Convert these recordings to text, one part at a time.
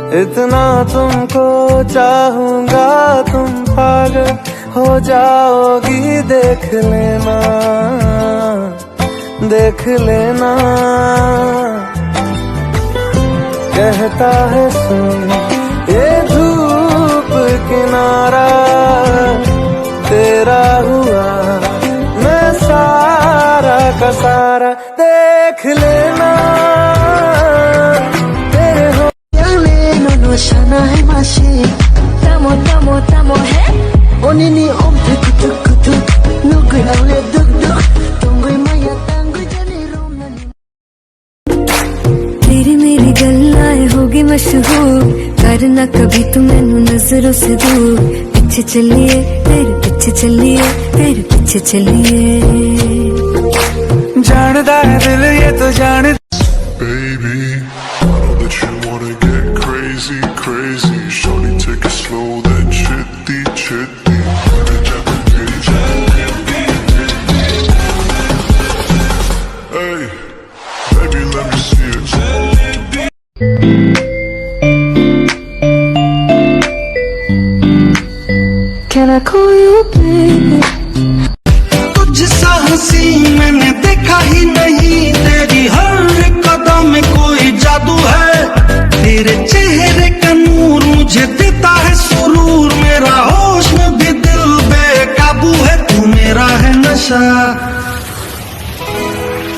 इतना तुमको चाहूंगा तुम पागल हो जाओगी, देख लेना देख लेना। कहता है सुन ये धूप किनारा, तेरा हुआ मैं सारा का सारा, देख लेना तेरे हो no shana hai mashi tamo tamo tamo hai onini om kutu kutu nugu aule duk duk tungui maya tangu jani room nani। तेरी मेरी गल्लाएं होगी मशहूर, करना कभी तू मैनू नजरों से दूर। पीछे चलिए तेरे पीछे चलिए तेरे पीछे चलिए, जानदा है दिल ये तो जान। Baby, I know that you wanna get crazy, crazy. Shorty, take it slow, then chitty, chitty. Hey, baby, let me see it. Can I call you baby? तुझसा हंसी मैंने देखा ही नहीं, तेरी हर कदम में कोई जादू है। तेरे चेहरे का नूर मुझे देता है सुरूर, मेरा होश में भी दिल बेकाबू है। तू मेरा है नशा,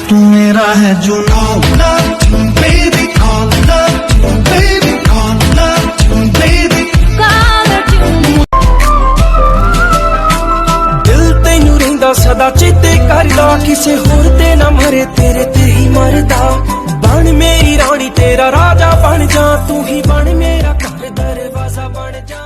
तू मेरा है जुनून। Love you baby, call love you baby, call love you baby, call you। दिल तेनू रहिंदा सदा चेते करदा, किसे होर ते ना मरे तेरे ते ही मरदा। बन मेरी रानी तेरा राजा बन जा, तू ही बन मेरा घर दरवाजा बन जा।